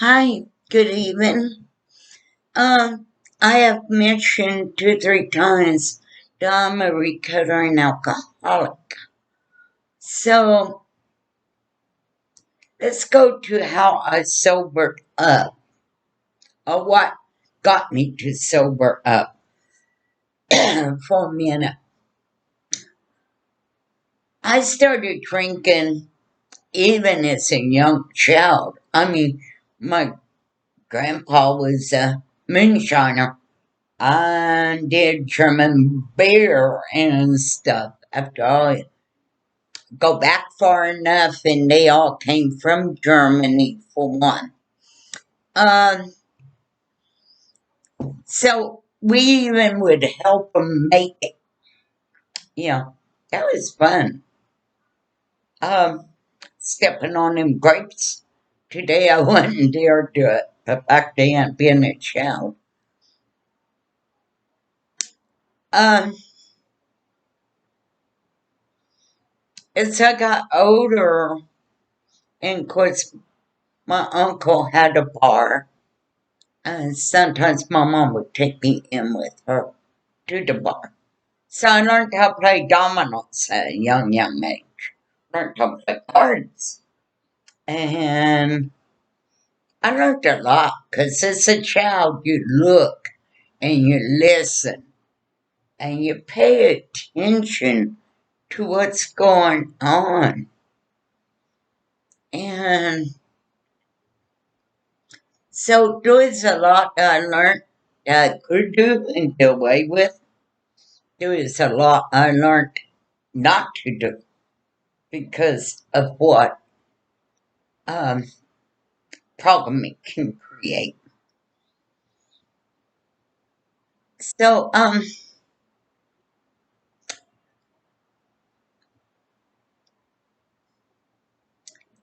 Hi, good evening. I have mentioned 2 or 3 times that I'm a recovering alcoholic. So let's go to how I sobered up, or what got me to sober up for a minute. I started drinking even as a young child. My grandpa was a moonshiner. I did German beer and stuff. After all, go back far enough, and they all came from Germany for one. Um, so we even would help them make it. That was fun. Stepping on them grapes. Today I wouldn't dare do it, but back then, being a child. Um, as I got older, and of course, my uncle had a bar. And sometimes my mom would take me in with her to the bar. So I learned how to play dominoes at a young age. Learned how to play cards. And I learned a lot because as a child you look and you listen and you pay attention to what's going on. And so there's a lot that I learned that I could do and get away with. There is a lot I learned not to do because of what problem it can create. So,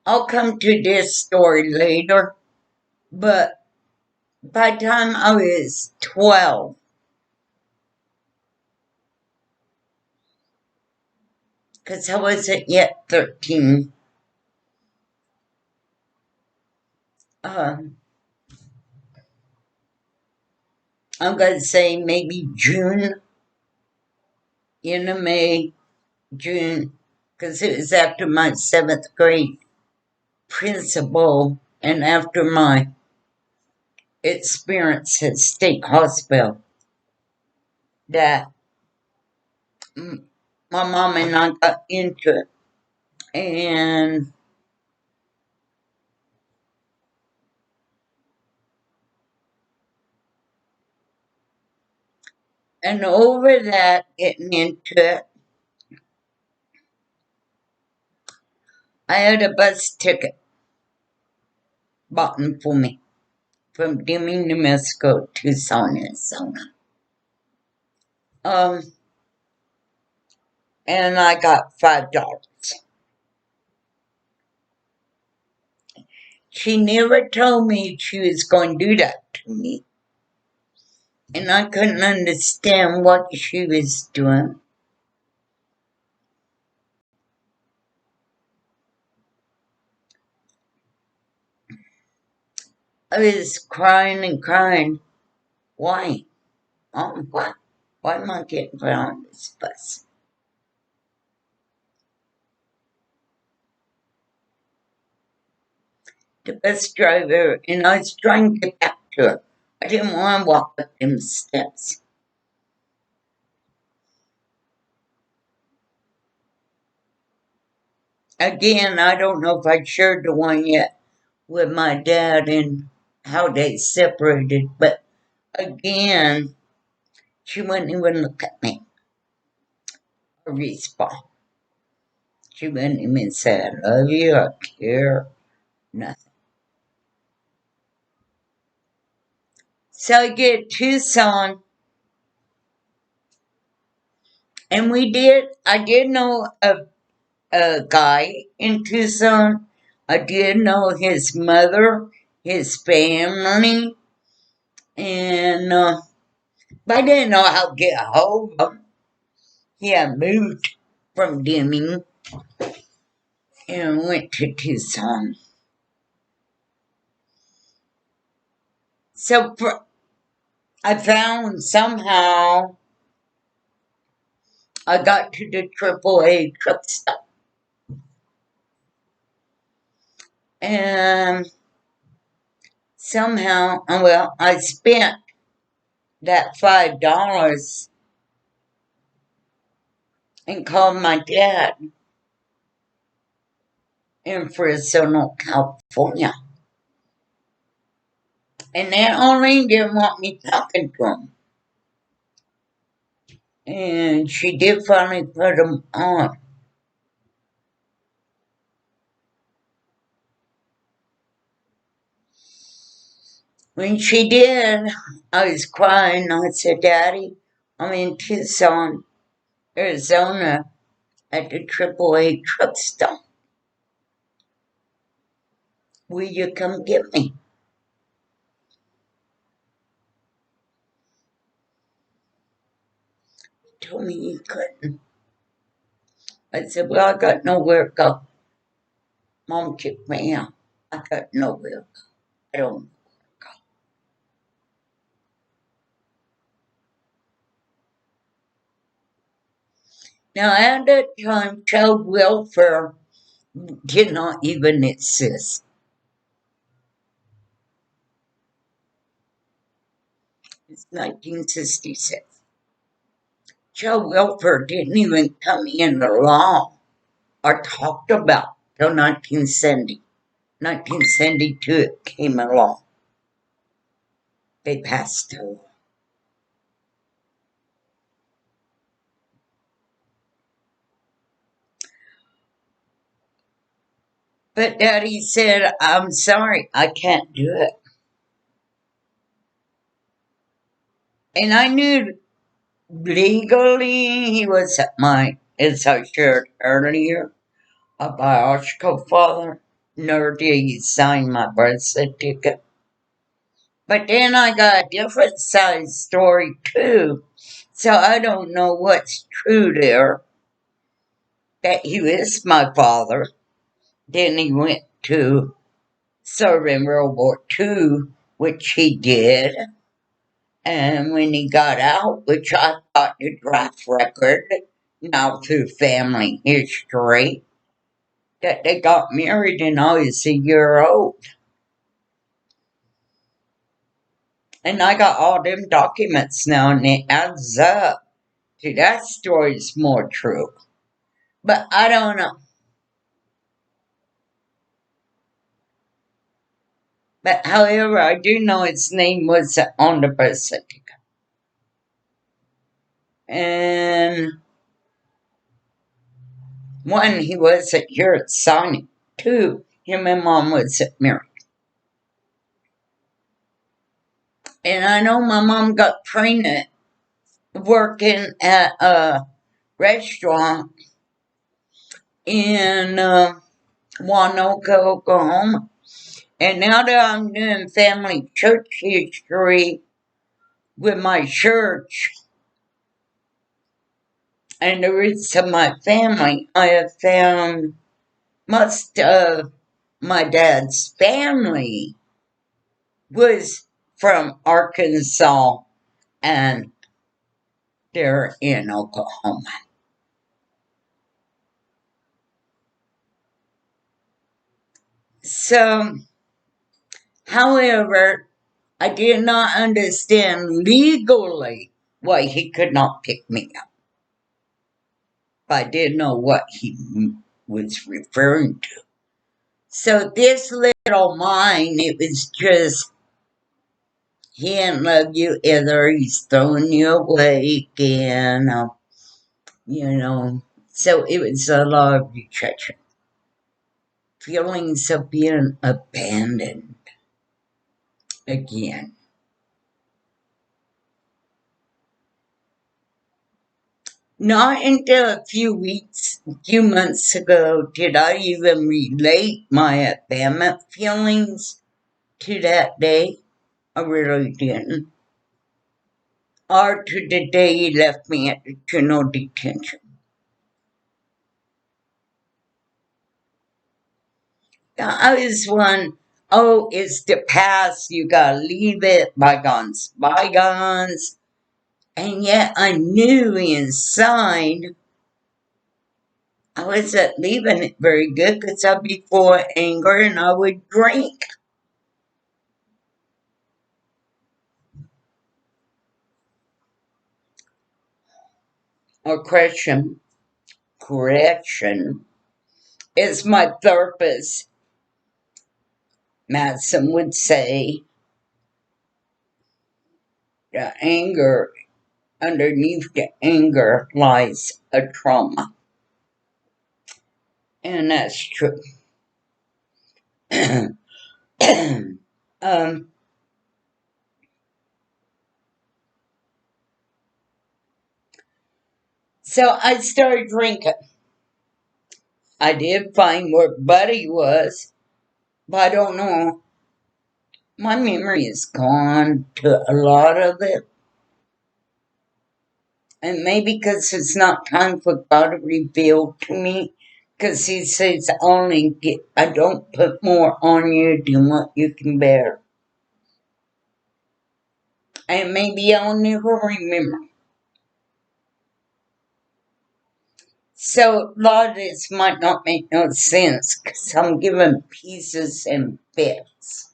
I'll come to this story later, but by the time I was 12, because I wasn't yet 13, um, I'm going to say maybe June, May, June, because it was after my 7th grade principal and after my experience at State Hospital that my mom and I got into it. And over that, getting into it, I had a bus ticket bought for me from Deming, New Mexico, to Tucson, Arizona. Um, and I got $5. She never told me she was going to do that to me. And I couldn't understand what she was doing. I was crying and crying. Why? What? Why am I getting put on this bus? The bus driver, and I was trying to get back to her. I didn't want to walk up them steps. Again, I don't know if I shared the one yet with my dad and how they separated, but again, she wouldn't even look at me or respond. She wouldn't even say, I love you, I care, nothing. So I get Tucson, and I did know a guy in Tucson. I did know his mother, his family, and but I didn't know how to get a hold of him. He had moved from Deming and went to Tucson. So I found somehow I got to the AAA truck stop. And somehow, well, I spent that $5 and called my dad in Fresno, California. And that only didn't want me talking to him. And she did finally put him on. When she did, I was crying. I said, Daddy, I'm in Tucson, Arizona at the AAA truck stop. Will you come get me? He told me he couldn't. I said, well, I got nowhere to go. Mom kicked me out. I got nowhere to go. I don't know where to go. Now, at that time, child welfare did not even exist. It's 1966. Child welfare didn't even come into law or talked about till 1970. 1972 it came along. They passed a law. But Daddy said, I'm sorry, I can't do it. And I knew legally he was as I shared earlier, a biological father, nor did he sign my birth certificate. But then I got a different side story too, so I don't know what's true there. That he is my father. Then he went to serve in World War II, which he did. And when he got out, which I got the draft record, now through family history, that they got married and I was a year old. And I got all them documents now and it adds up. See, that story's more true. But I don't know. But however, I do know his name was on the birth certificate. And one, he wasn't here at signing. Two, him and Mom was married. And I know my mom got pregnant working at a restaurant in Wanoka, Oklahoma. And now that I'm doing family church history with my church and the roots of my family, I have found most of my dad's family was from Arkansas and they're in Oklahoma. So, however, I did not understand legally why he could not pick me up. I didn't know what he was referring to. So this little mind, it was just, he didn't love you either, he's throwing you away again, so it was a lot of rejection. Feelings of being abandoned again. Not until a few months ago, did I even relate my abandonment feelings to that day. I really didn't. Or to the day he left me at the juvenile detention. I was one, oh, it's the past, you gotta leave it, bygones, bygones. And yet I knew inside I wasn't leaving it very good because I'd be full of anger and I would drink. Or correction, as my therapist, Madison, would say, the anger, underneath the anger lies a trauma. And that's true. um, so I started drinking. I did find where Buddy was, but I don't know. My memory is gone to a lot of it. And maybe because it's not time for God to reveal to me, because He says I don't put more on you than what you can bear. And maybe I'll never remember. So a lot of this might not make no sense, because I'm giving pieces and bits.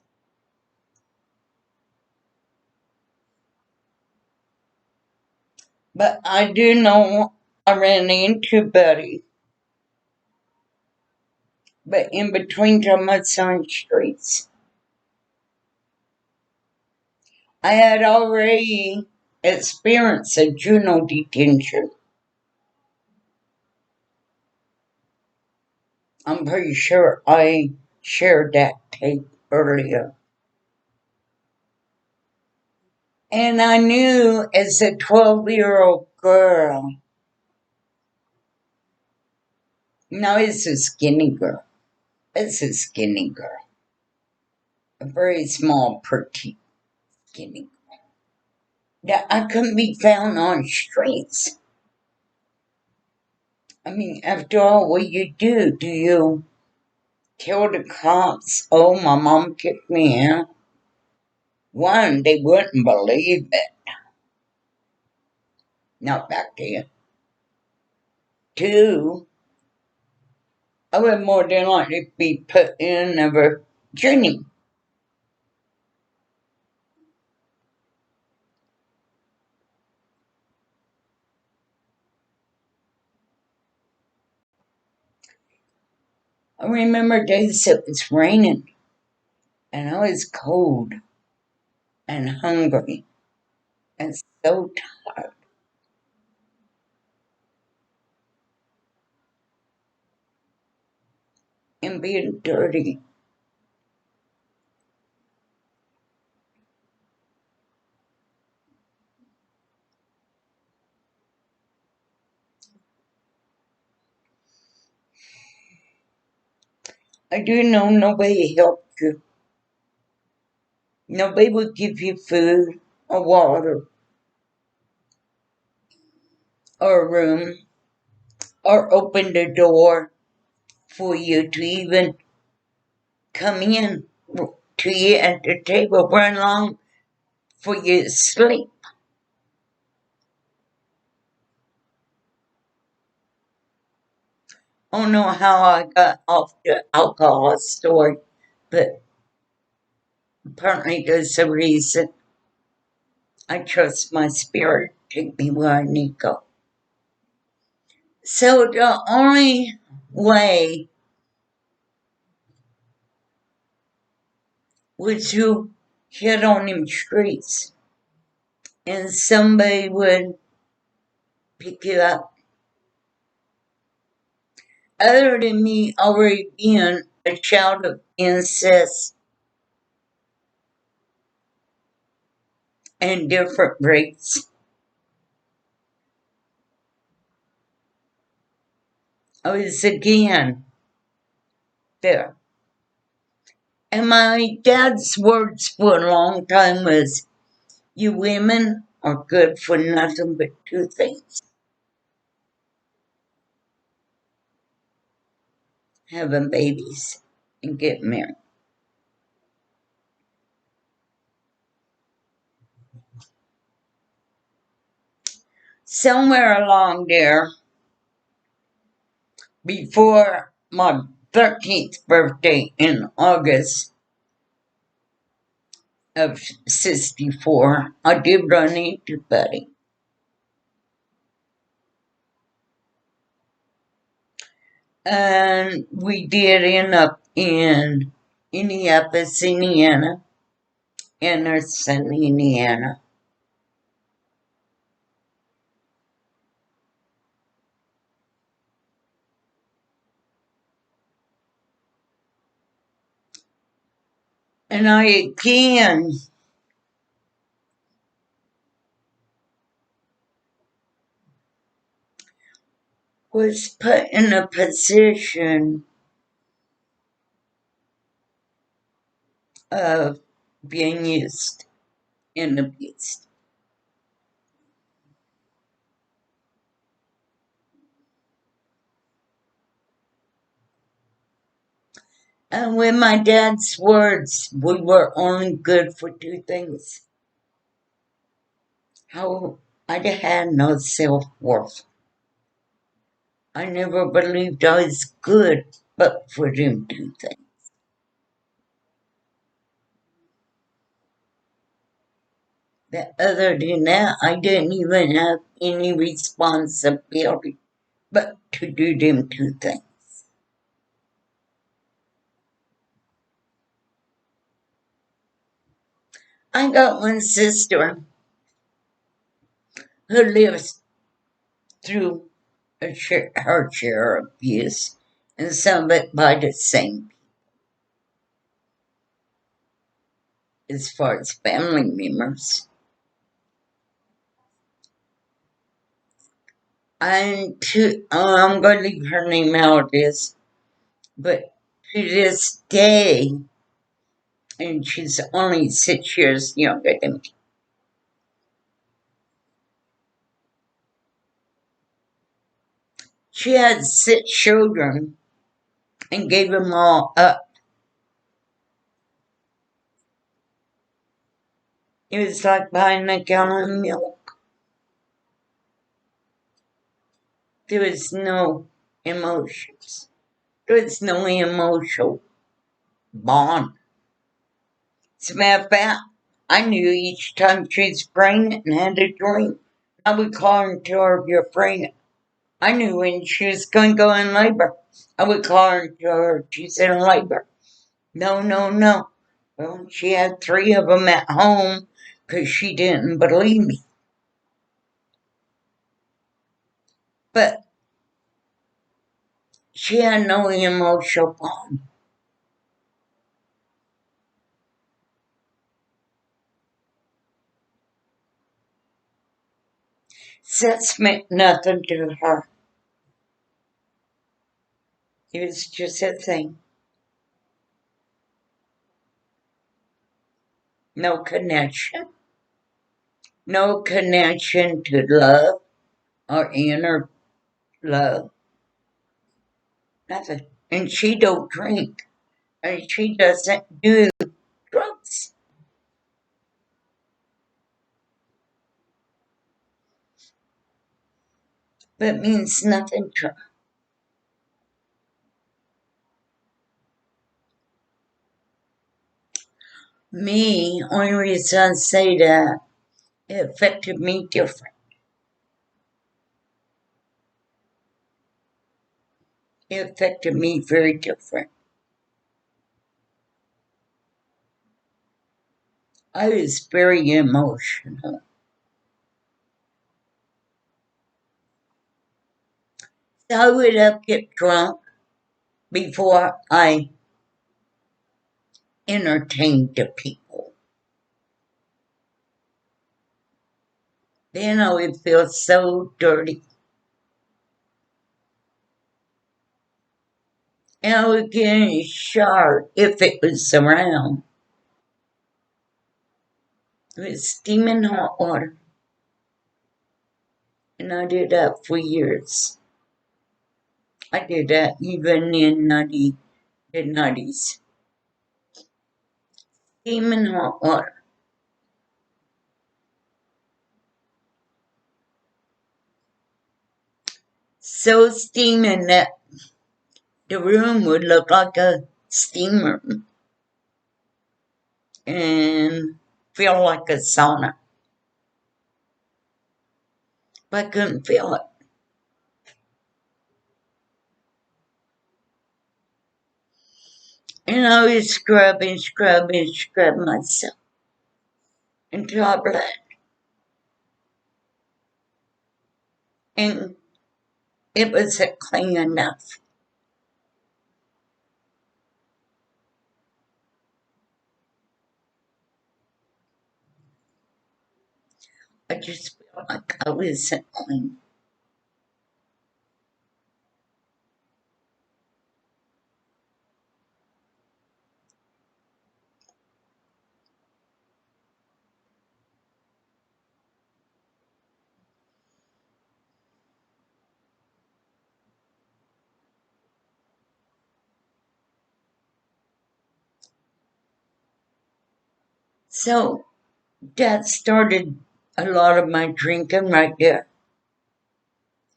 But I do know I ran into Buddy, but in between time I on streets. I had already experienced a juvenile detention. I'm pretty sure I shared that tape earlier. And I knew as a 12-year-old girl, now it's a skinny girl. It's a skinny girl. A very small, petite, skinny girl. That I couldn't be found on streets. I mean, after all, what you do? Do you tell the cops, oh, my mom kicked me out? One, they wouldn't believe it. Not back then. Two, I would more than likely be put in a Virginia. I remember days it was raining and I was cold and hungry and so tired and being dirty. I do know nobody helped you. Nobody would give you food or water or a room or open the door for you to even come in to you at the table, run along for you to sleep. I don't know how I got off the alcohol story, but apparently there's a reason. I trust my spirit to take me where I need to go. So the only way was to hit on them streets and somebody would pick you up. Other than me already being a child of incest and different race, I was again there. And my dad's words for a long time was, you women are good for nothing but two things: having babies and getting married. somewhere along there, before my 13th birthday in August of 64, I did run into Buddy. And we did end up in Indianapolis, Indiana, Anderson, Indiana. And I again was put in a position of being used and abused. And with my dad's words, we were only good for two things. How I had no self-worth. I never believed I was good but for them two things. That other than that, I didn't even have any responsibility but to do them two things. I got one sister who lives through her share of abuse, and some of it by the same as far as family members. I'm going to leave her name out of this, but to this day, and she's only 6 years younger than me, she had 6 children and gave them all up. It was like buying a gallon of milk. There was no emotions. There was no emotional bond. As a matter of fact, I knew each time she was pregnant and had a dream, I would call her and tell her, "You're pregnant." I knew when she was going to go in labor. I would call her and tell her she's in labor. No, no, no. Well, she had 3 of them at home because she didn't believe me. But she had no emotional bond. Sex meant nothing to her. It was just a thing. No connection. No connection to love or inner love. Nothing. And she don't drink. And she doesn't do drugs. But it means nothing to her. Me, only reason I say that, it affected me different. It affected me very different. I was very emotional. So I would get drunk before I entertained the people. Then I would feel so dirty. And I would get in a shower if it was around. It was steaming hot water. And I did that for years. I did that even in the 90s. Steaming hot water. so steaming that the room would look like a steamer and feel like a sauna. But I couldn't feel it. And I would scrub and scrub and scrub myself until I bled. And it wasn't clean enough. I just felt like I wasn't clean. So that started a lot of my drinking right there,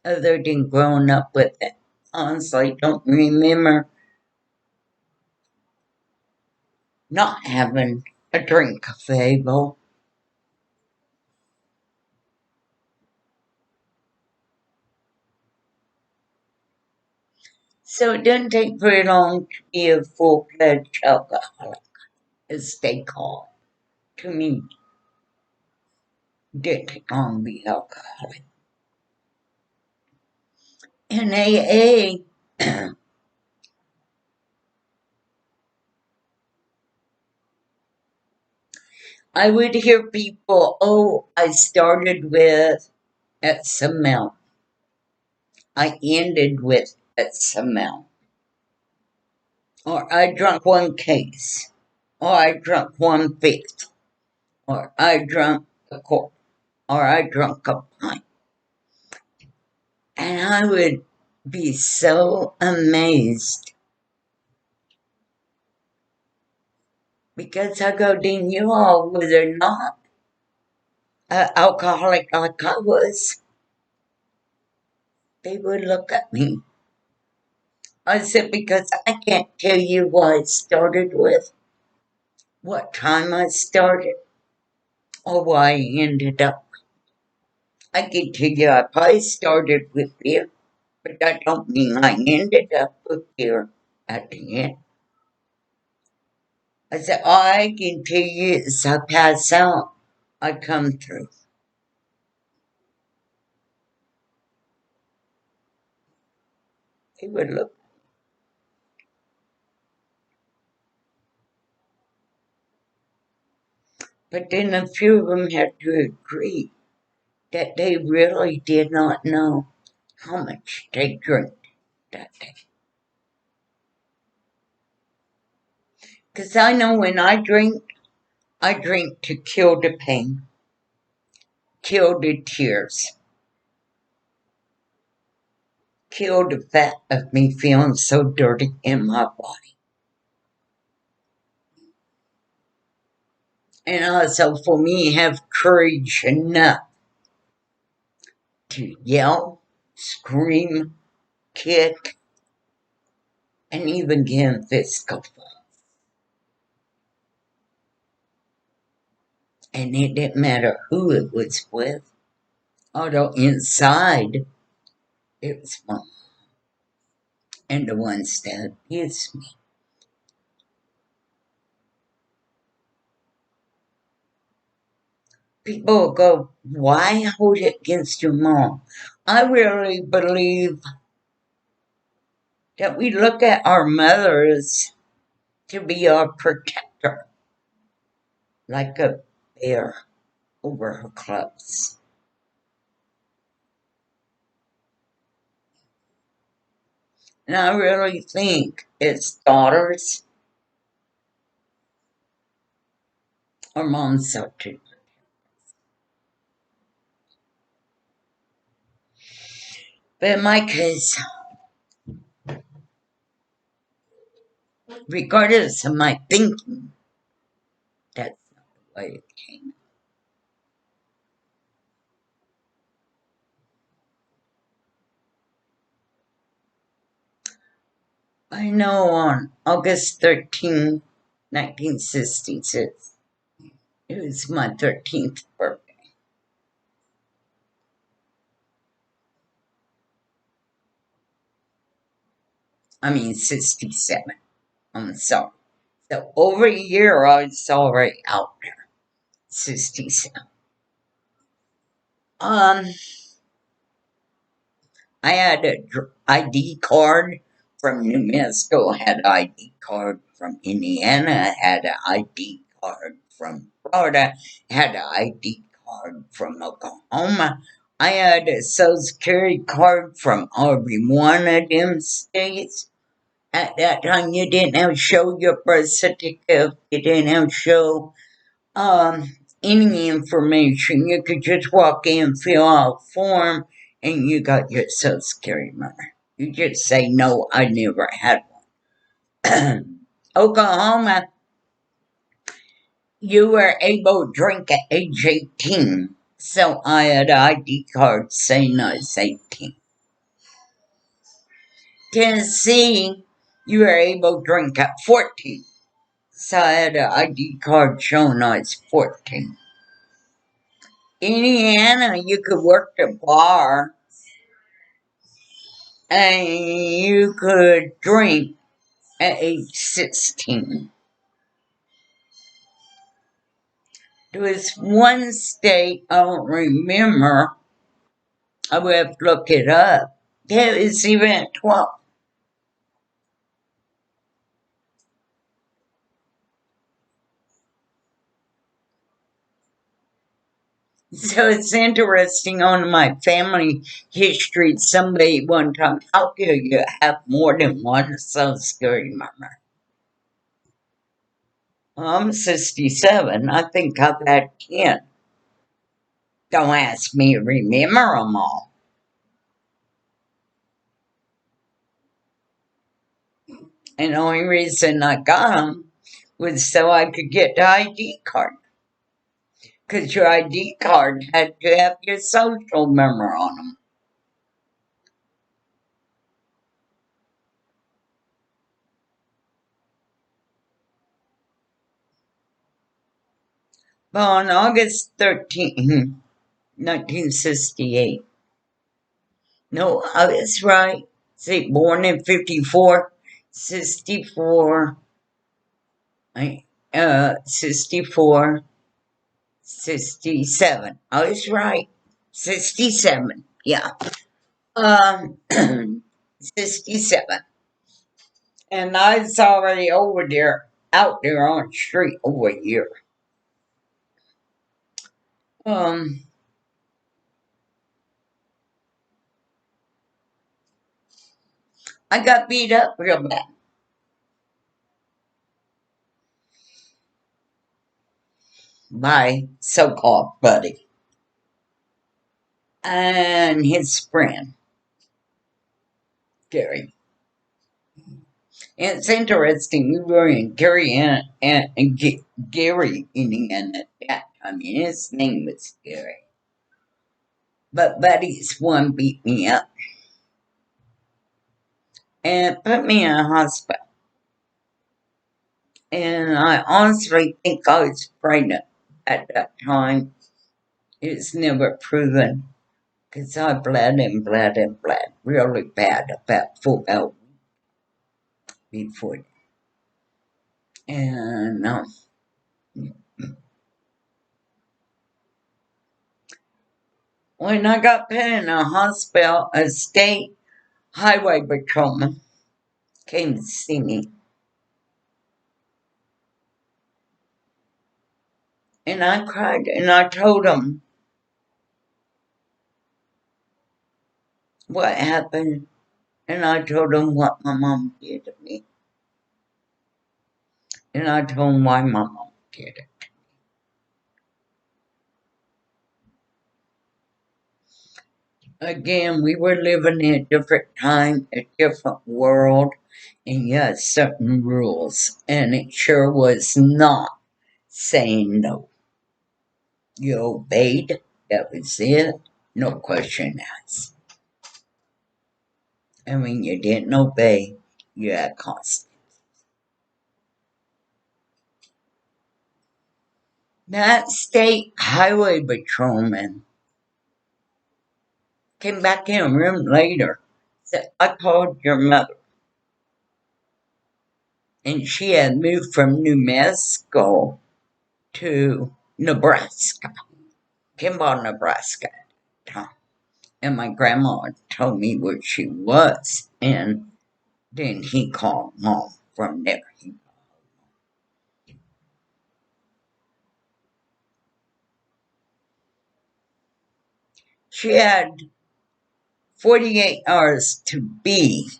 other than growing up with it. Honestly, don't remember not having a drink available. So it didn't take very long to be a full-fledged alcoholic, as they call it. To me, it didn't take long to be alcoholic. In AA, I would hear people, oh, I started with XML. I ended with XML. Or I drank one case. Or I drank 1/5. Or I drank a quart. Or I drank a pint. And I would be so amazed. Because I go, then you all were not an alcoholic like I was. They would look at me. I said, because I can't tell you what I started with, what time I started, or why I ended up. I can tell you I probably started with beer, but that don't mean I ended up with beer at the end. I said, all I can tell you is I pass out, I come through. They would look. But then a few of them had to agree that they really did not know how much they drank that day. Because I know when I drink to kill the pain, kill the tears, kill the fact of me feeling so dirty in my body. And also for me, have courage enough to yell, scream, kick, and even get in physical fight. And it didn't matter who it was with, although inside it was my mom and the ones that abused me. People will go, why hold it against your mom? I really believe that we look at our mothers to be our protector, like a bear over her cubs. And I really think as daughters, our moms are too. But in my case, regardless of my thinking, that's not the way it came. I know on August 13, 1966. It was my 13th birthday. I mean, 67. I'm sorry. So over a year, I was already out there. 67. Um, I had an ID card from New Mexico, had an ID card from Indiana, had an ID card from Florida, had an ID card from Oklahoma. I had a Social Security card from every one of them states. At that time, you didn't have to show your birth certificate. You didn't have to show any information. You could just walk in, fill out a form, and you got your Social Security number. You just say, no, I never had one. Oklahoma, you were able to drink at age 18. So I had an ID card saying I was 18. Tennessee, you were able to drink at 14. So I had an ID card showing I was 14. Indiana, you could work the bar and you could drink at age 16. There was one state, I don't remember, I would have to look it up. Yeah, it was even at 12. So it's interesting on my family history. Somebody one time, how could you have more than one Social Security number? Well, I'm 67. I think I've had 10. Don't ask me to remember them all. And the only reason I got them was so I could get the ID card. Because your ID card had to have your social number on them. But on August 13th, 1968, no, I was right. See, born in 54, 64, 64, 67. I was right. 67, yeah. Um, 67. And I was already over there, out there on the street over a year. Um, I got beat up real bad by so-called buddy and his friend, Gary. And it's interesting, we were in Gary, Gary, Indiana at that time. I mean, his name was Gary. But Buddy's one beat me up and put me in a hospital. And I honestly think I was pregnant at that time. It's never proven because I bled and bled and bled really bad about 4 hours before. And when I got put in a hospital, a state highway patrolman came to see me. And I cried and I told him what happened. And I told him what my mom did to me. And I told him why my mom did it. Again, we were living in a different time, a different world, and yes, certain rules. And it sure was not saying no. You obeyed, that was it, no question asked. And when you didn't obey, you had consequences. That state highway patrolman came back in a room later, said, I called your mother. And she had moved from New Mexico to Nebraska, Kimball, Nebraska. And my grandma told me where she was, and then he called Mom from there. She had 48 hours to be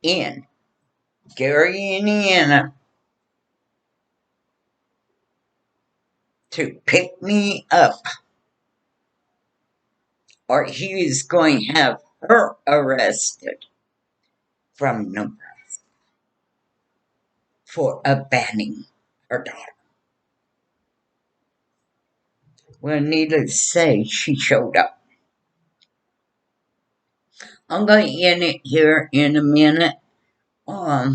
in Gary, Indiana, to pick me up, or he was going to have her arrested from Nebraska for abandoning her daughter. Well, needless to say, she showed up. I'm going to end it here in a minute. I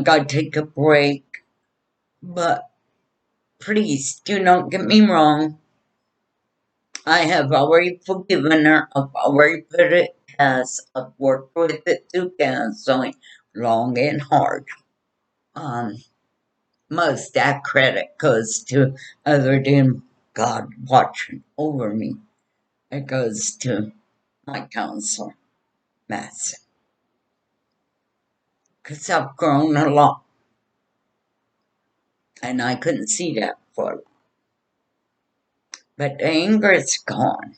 got to take a break, but please do not get me wrong. I have already forgiven her. I've already put it past. I've worked with it through counseling long and hard. Most of that credit goes to, other than God watching over me, it goes to my counselor, Matt. Because I've grown a lot. And I couldn't see that before. But the anger is gone.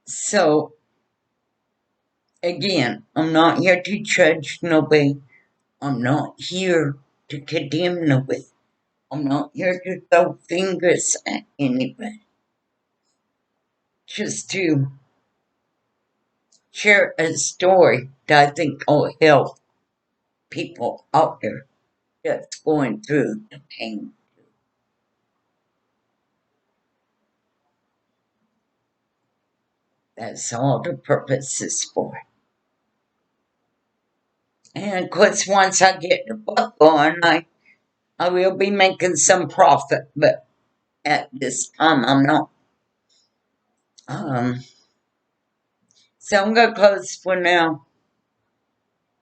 So, again, I'm not here to judge nobody. I'm not here to condemn nobody. I'm not here to throw fingers at anybody. Just to share a story that I think will help people out there that's going through the pain. That's all the purpose is for. And of course, once I get the book going, I will be making some profit, but at this time I'm not. So I'm gonna close for now.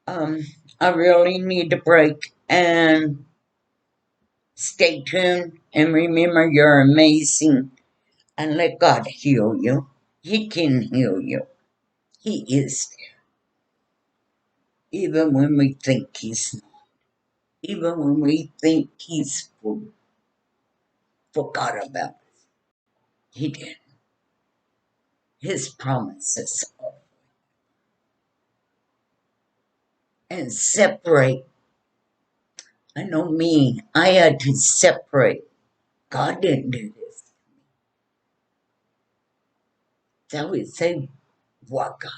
I really need a break, and stay tuned and remember you're amazing, and let God heal you. He can heal you. He is there. Even when we think he's not. Even when we think he's forgot about us. He didn't. His promises are. And separate. I know me. I had to separate. God didn't do this. So I would say, what God?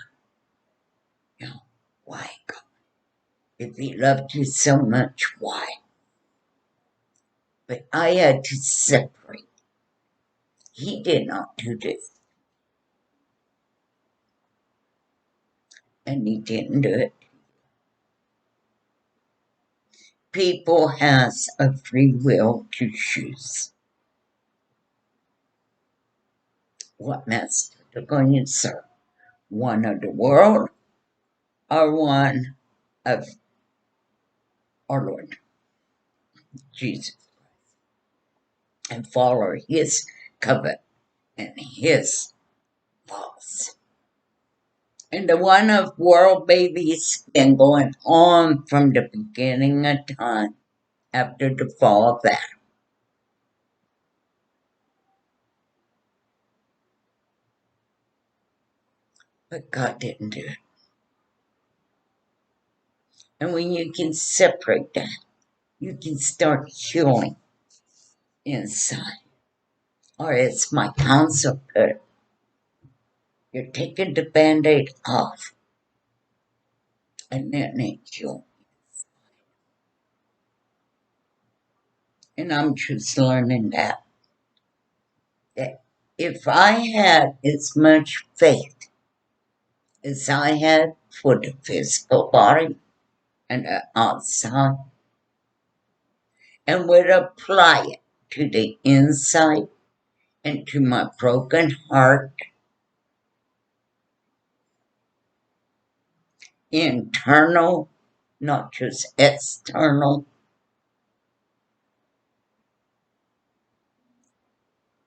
You know, why God? If he loved you so much, why? But I had to separate. He did not do this. And he didn't do it. People has a free will to choose what master they're going to serve. One of the world or one of our Lord Jesus Christ. And follow his covenant and his laws. And the one of world babies been going on from the beginning of time after the fall of Adam. But God didn't do it. And when you can separate that, you can start healing inside. Or as my counsel put it, you're taking the Band-Aid off and then it heals. And I'm just learning that if I had as much faith as I had for the physical body and the outside, and would apply it to the inside and to my broken heart, internal, not just external.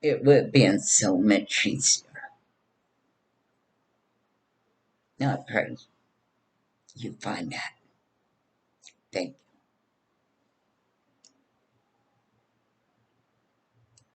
It would have been so much easier. I pray you find that. Thank you.